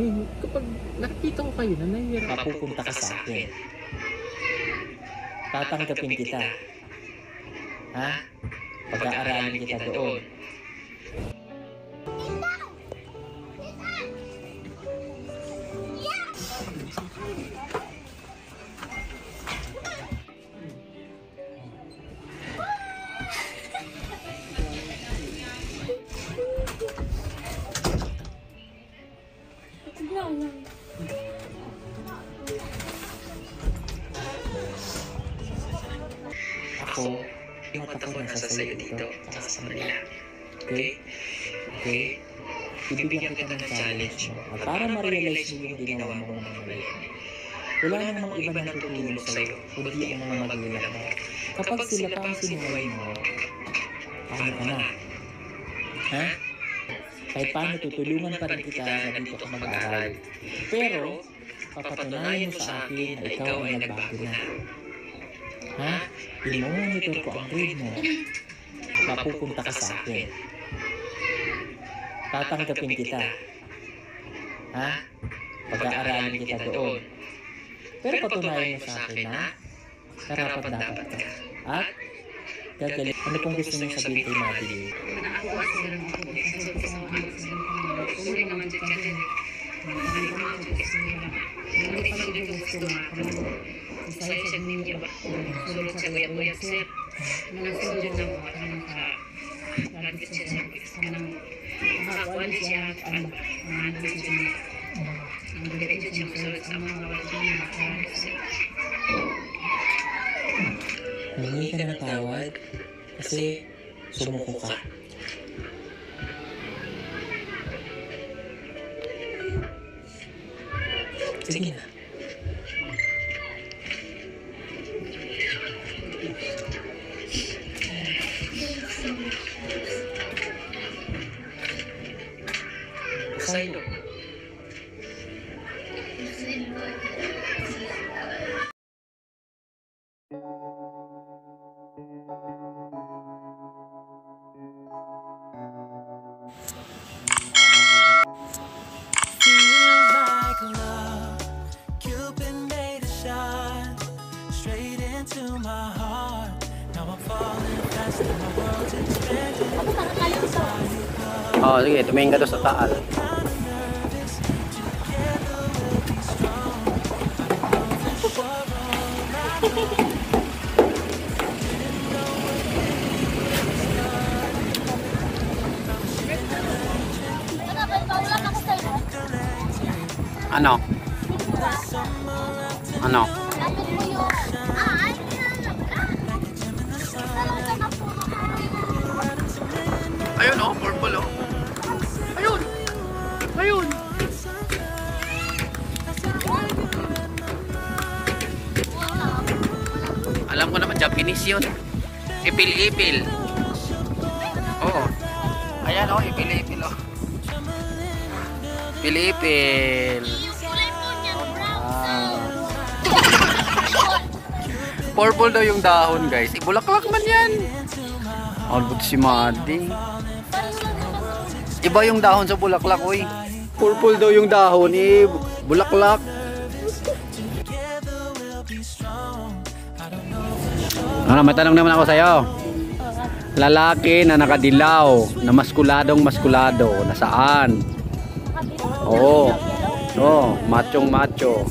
Kapag nakikita ko kayo na nahihirap, mapupunta ka sa akin. Tatanggapin kita. Ha? Pag-aaralin kita doon. Ako, yung mata ko nasa sayo dito, tsaka sa Manila. Okay? Okay? Ibigyan kita ng challenge mo. At para ma-realize mo yung ginawa mo ng mali. Wala namang iba na tutulong sa'yo, kundi ang mga magulang mo. Kapag sila pa ang sinuway mo, paano ka na? Ha? Kahit paano tutulungan pa rin kita na dito ka mag-aaral. Pero, papatunayan mo sa akin na ikaw ay nagbago na. Ha? I-monitor ko ang grade mo. Mapupunta ka sa akin. Tatanggapin kita. Ha? Pag-aaralin kita doon. Pero patunayan mo sa akin na karapat-dapat ka. At gagaling. Ano pong gusto niyo sabihin kay Maddie? Saya sa ninyo ba? Sulod sa guyag-guyag sir. Nanasulod na mo at nalapit siya sa kanang makakuan siya ang mga siya. Ang diretso siya sulod sa mga wajin na sir. Humingi ka ng tawad kasi sumuko ka. Sige na. Sa'yo. Oh, sige, tumingin ka doon sa taal. Ano? Ano? Ayun oh, purple oh. Ayun! Ayun! Alam ko naman, Japanese yun. Ipil-ipil. Oo. Ayan oh, ipil-ipil oh. Ipil-ipil. Purple daw yung dahon guys. Ibulaklak man yan. Albut si Maddie. Iba yung dahon sa bulaklak, oy. Purple daw yung dahon, eh, bulaklak. Ano, may tanong naman ako sa'yo. Lalaki na nakadilaw, na maskuladong maskulado, nasaan? Oo. Oo, machong macho.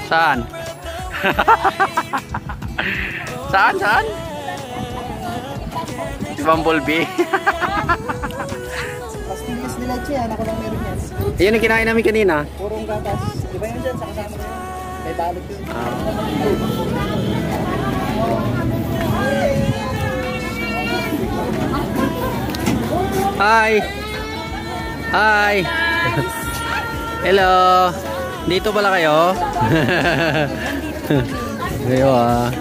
Saan? Saan? Si Bumblebee. Pastillas de leche, anak ko lang meron yan. Yan yung kinain namin kanina. Purong gatas. Iba yun dyan, sa kasama niya. May balot yun. Hi! Hi! Hello! Dito pala kayo? Kayo ah.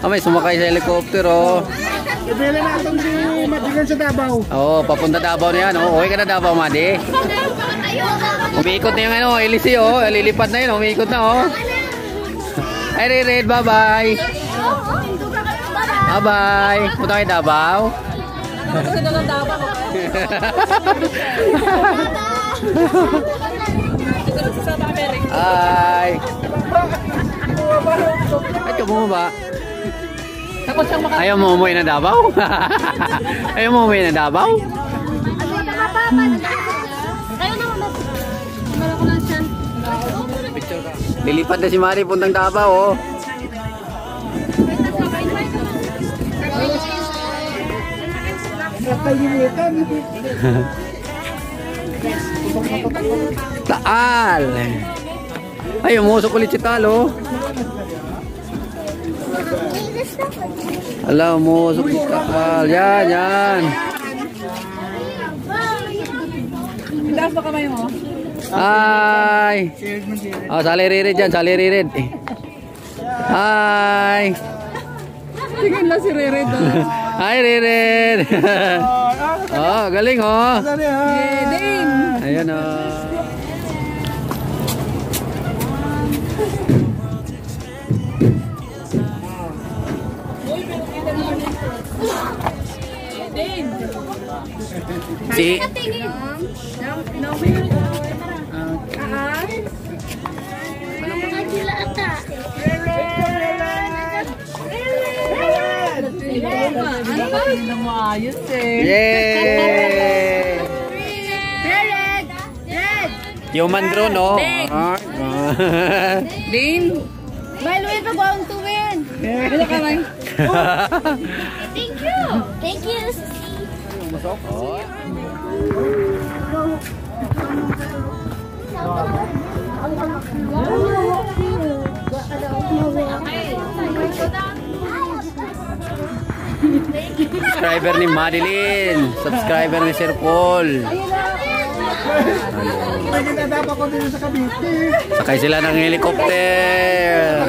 May sumakay sa helicopter oh. Ibili natin si Madigan sa Davao. Oo, papunta Davao na yan. Oh, uwi ka na Davao, Madi. Umiikot na yung ano, LC oh. Lilipad na yun, umiikot na oh. Ay, Red, bye-bye. Bye-bye. Punta kayo Davao. Kasi nalang dapat ako. Ay. Ay, bumaba. Tapos siyang maka... Ayaw mo umuwi ng Davao? Ayaw mo umuwi ng Davao? Lilipat na si Mari puntang Davao, oh. Taal. Ay, umusok ulit si Tal, oh. Ala, umusok si Taal. Yan, yan. Taas pa kamay mo. Ay. Oh, sali ririd dyan, sali ririd. Ay. Tingin lang si Rere doon. Hi, Ririd. Oh, galing, oh. Din. Ayan, oh. Si Ano mo ayos eh. Yay! Human drone, no? Din. By the way, we're going to win. Ano ka lang? Thank you. Thank you. Subscriber ni Madeline. Subscriber ni Sir Paul. Sakay sila ng helicopter.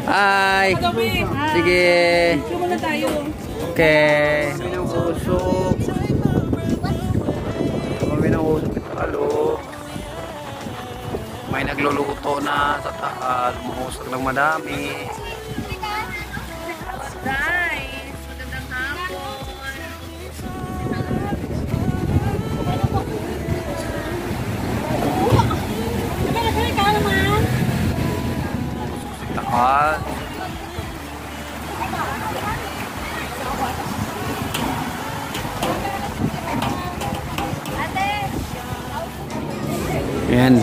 Hi. Sige. Muna tayo. Okay. Kami ng usok. Kami ng usok. Halo. May nagluluto na sa taal. Umusok ng madami. Guys, magandang hapon. Taal. Ayan.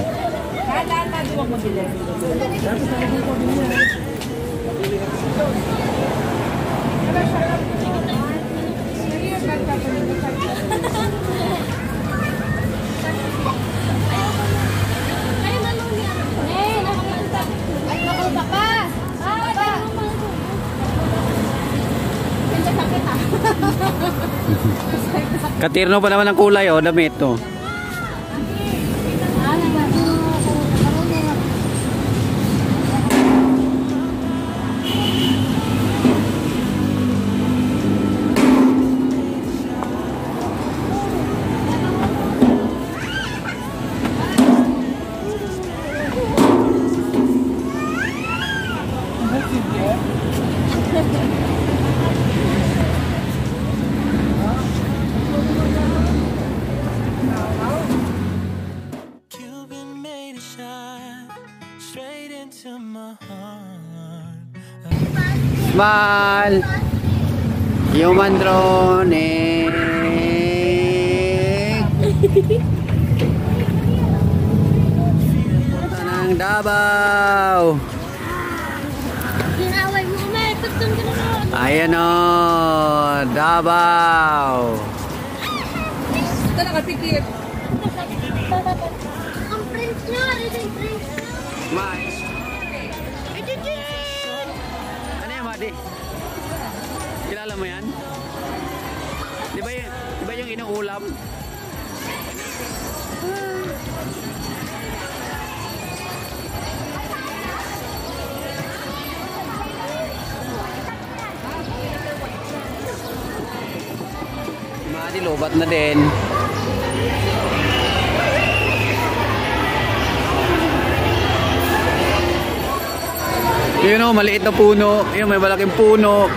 Katirno pa naman ang kulay, oh, damit, oh. Smile. Human drone. Punta ng Davao. Ginaway mo, may pagtun ka na. Ayan, oh, Davao. Ito nakatikip. Ang print niya, ito yung print niya. Smile. Ano yan, Madi? Kilala mo yan? Di ba yung inuulam? lobat na din. Yun o, maliit na puno. Yun, may malaking puno.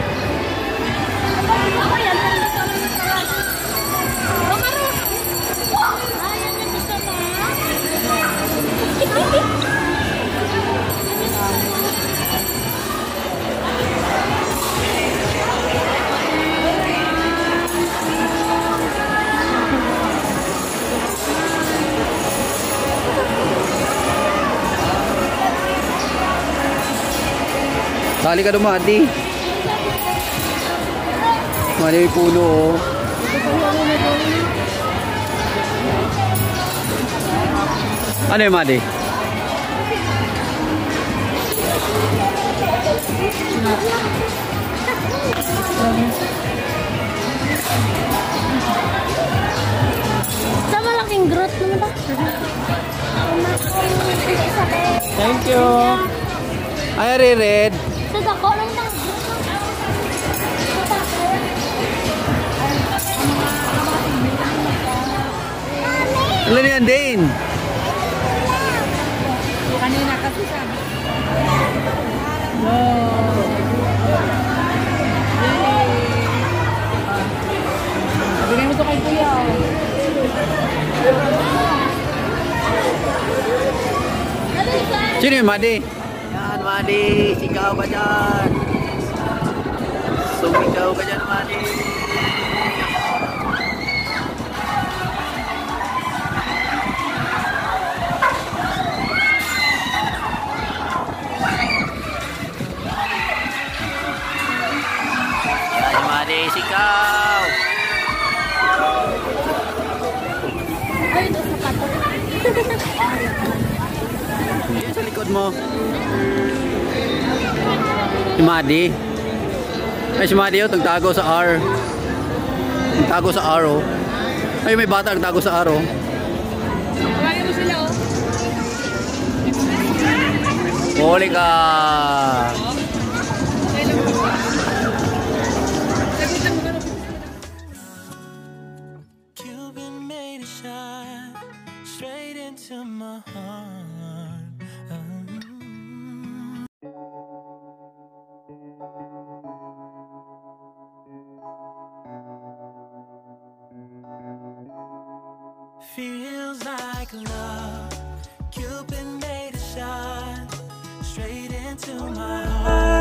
Sali ka dumati. Mali yung puno oh. Ano yung Madi? Sa malaking growth naman ba? Thank you. Ay, red. Sa dako lang ba? Alam niyan din. Kanina kasi sabi. Bigay mo to kay Kuya. Sino yung Madi? Yan, Madi. Sigaw ka dyan. Sumigaw ka dyan, Madi. Yan, Madi. Sigaw. Ay, ito sa pato. Yan sa likod mo. Si Madi. Ay, si Madi yun, nagtago sa R. Nagtago sa R, oh. Ay, may bata nagtago sa R, oh. Kaya mo sila oh. Huli ka. Cupid made a shot straight into my heart. Feels like love. Cupid made a shot straight into my heart.